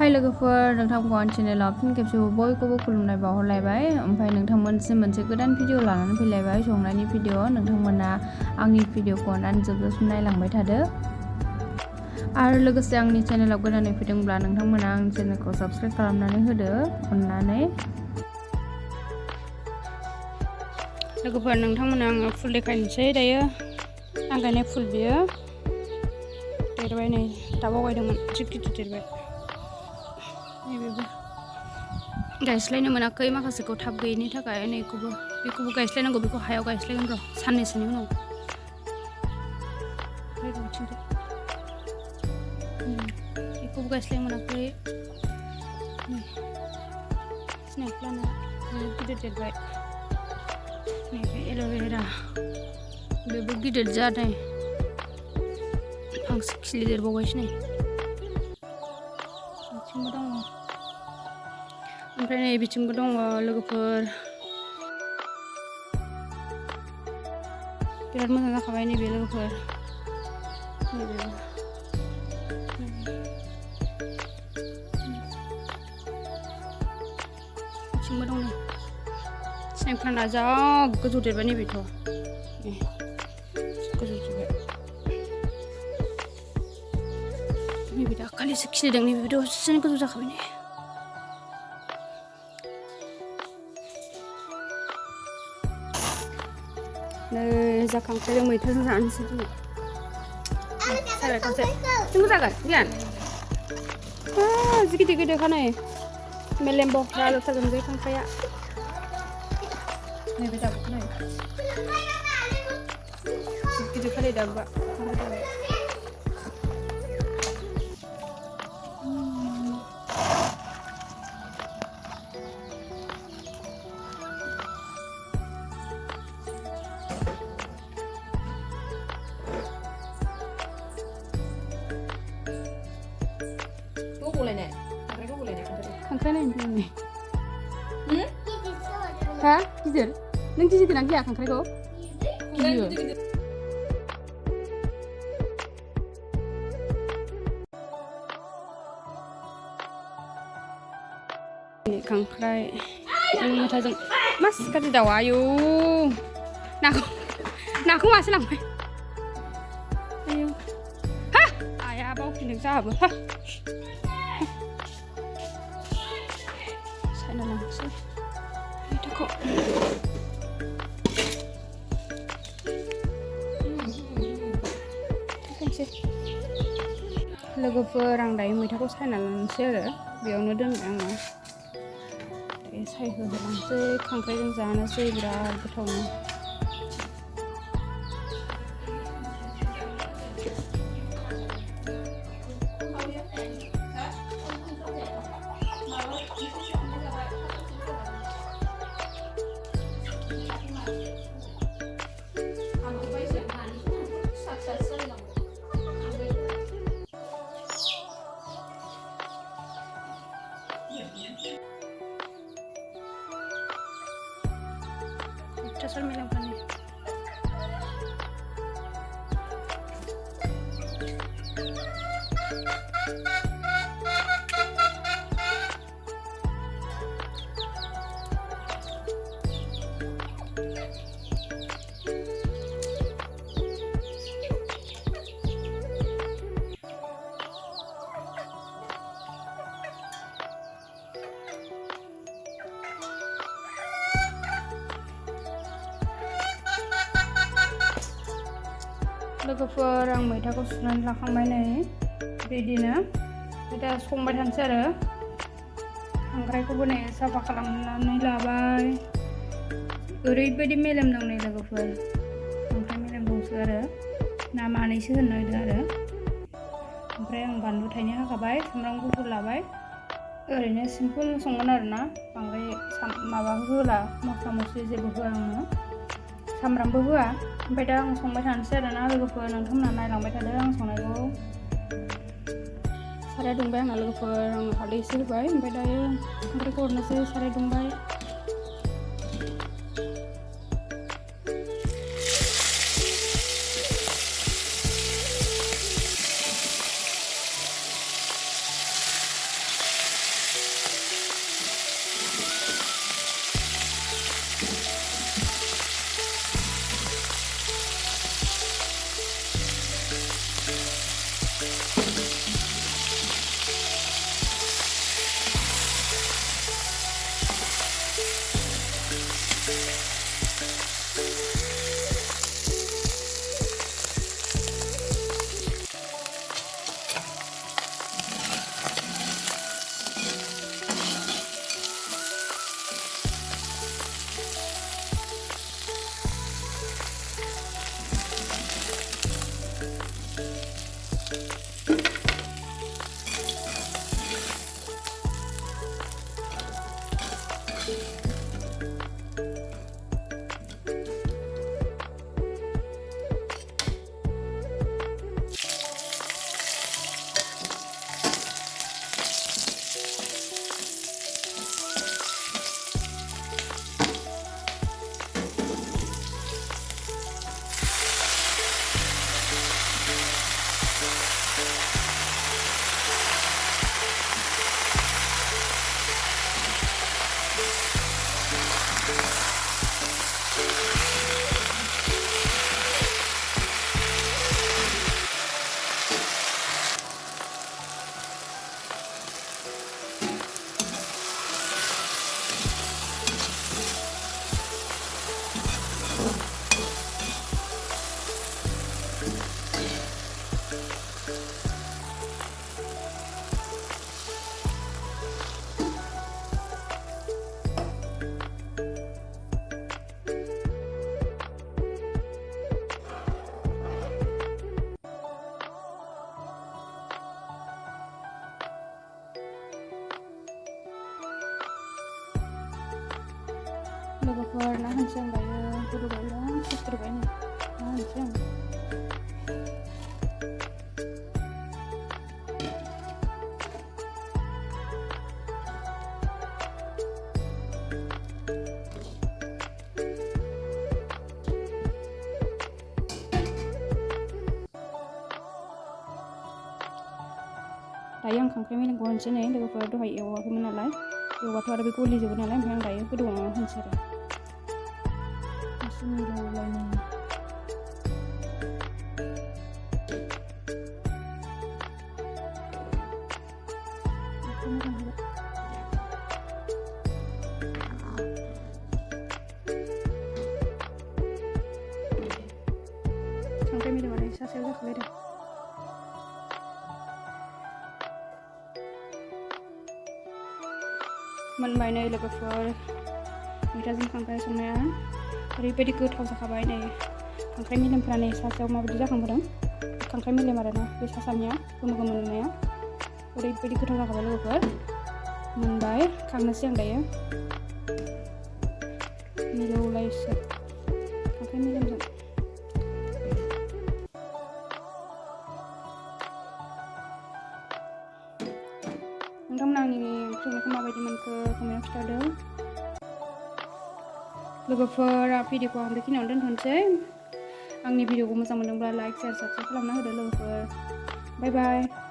हाय लोगोफोर नोंथांमोन चेनेलाव फिन खेबसेबाव बयखौबो खुलुमनाय बावहरलायबाय ओमफ्राय नोंथांमोनसिम मोनसे गोदान भिडिअ लानानै फैलायबाय संनायनि भिडिअ नोंथांमोना आंनि भिडिअखौ अननानै जोबजासिम नायलांबाय थादो आरो लोगोसे आंनि चेनेलाव गोदानै फैदोंब्ला नोंथांमोना आंनि चेनेलखौ साबस्क्राइब खालामनानै होदो अननानै लोगोफोर नोंथांमोना आङो फुल देखायनोसै दायो आं गायनाय फुल बियो देरबाय नै दाबाव गायदोंमोन एसे गिदिर देरबाय नैबेबो गायस्लायनो मोनाखै माखासेखौ थाब गैयिनि थाखाय बेखौबो गायस्लायनांगौ बेखौ हायाव गायस्लायगोन र' साननैसोनि उनाव बेखौबो गायस्लायनो मोनाखै स्नेक प्लान्टआ गिदिर देरबाय नैबे एल'भेरा बेबो गिदिर जादों फांसे खिलि देरबावबायसो नै बिथिंबो दङ ओमफ्राय नै बिथिंबो दङ लोगोफोर बिराद मोजां जाखाबाय नैबे लोगोफोर नैबेबो बिथिंबो दं नै स्नेक प्लान्टआ जा गोजौ देरबाय नैबेथ' गोजौ देरबाय नैबे दाखालिसो खिलिदों नैबे दसेनो गोजौ जाखाबाय नै जाखांखायजों मैथाजों जानोसै दिनै साराय खावसे जोंबो जागोन गियान जि गिदिर गिदिरखा नै मेलेम बह्रा जाथारगोन बे खांख्राइया नैबे दाबुखौ नै जि गिदिरखा नै दाबुआ खांख्राइ नायनो हा गिदिर नों गिदिरना गिया खांख्राइखौ गियो खांख्राइ मैथाजों मास गाज्रि दाउआ आयौ नाखौ मासे लांबाय आयौ हा आया बावफिनदों जाहाबो हा सायना लांसै मैथाखौ लोगोफोर आं दायो मैथाखौ सायना लानोसै आरो बेयावनो दोनबाय आङो दायो सायहोलांसै खांख्राइजों जानोसै बिराद गोथावनो मेलेमखानि लोगोफोर आं मैथाखौ सुनानै लाखांबाय नै बिदिनो दा संबाय थानोसै आरो खांख्राइखौबो नै साफा खालामनानै लाबाय ओरैबायदि मेलेम दं नै लोगोफोर खांख्राइ मेलेम दंसो आरो ना मानैसो होनो नागिरदों आरो ओमफ्राय आं बानलु थाइनै हाखाबाय सामब्राम गुफुर लाबाय ओरैनो सिम्पोल संगोन आरो ना बांद्राय माबा होला मस्ला मस्लि जेबो होआ आङो सामब्रामबो होआ ओमफ्राय दा आं संबाय थानोसै आरोना लोगोफोर नोंथांमोना नायलांबाय थादो आं संनायखौ साराय दुंबाय आंना लोगोफोर आं हालदै एसे होबाय ओमफ्राय दायो खांख्राइखौ हरनोसै साराय दुंबाय लोगोफोर ना होनसै आं दायो गोदौबाय बिराद खस्थ'बाय नै ना होनसै आं दायो आं खांख्राइ मेलेमखौ होनसै नै लोगोफोर दहाय एवाखैमोन नालाय एवबाथ' आरो बे गलिजोबो नालाय ओमफ्राय आं दायो गोदौआव होनसै आरो एसे मिलायलायनो खांख्राइ मेलेमानो सासेयाव जाखाबाय आरो मोनबाय नै लोगोफोर मैथाजों खांख्राइ संनाया ओरैबायदि गोथाव जाखाबाय नै खांख्राइ मेलेमफ्रा नै सासेयाव माबायदि जाखांबोदों खांख्राइ मेलेम आरोना बे सा सानिया गोमो गोमो नुनाया ओरैबायदि गोथाव जाखाबाय लोगोफोर मोनबाय खांनोसै आं दायो मिलौलायसो खांख्राइ मेलेमजों नोंथांमोना आंनि ओंख्रि संनायखौ माबायदि मोनखो कमेन्टआव खिन्थादो लोगोफोर भिडिअखौ आं बेखिनियावनो दोनथ'नोसै आंनि भिडिअखौ मोजां मोनदोंब्ला लाइक शेयार साबस्क्राइब खालामना होदो लोगोफोर बाय बाय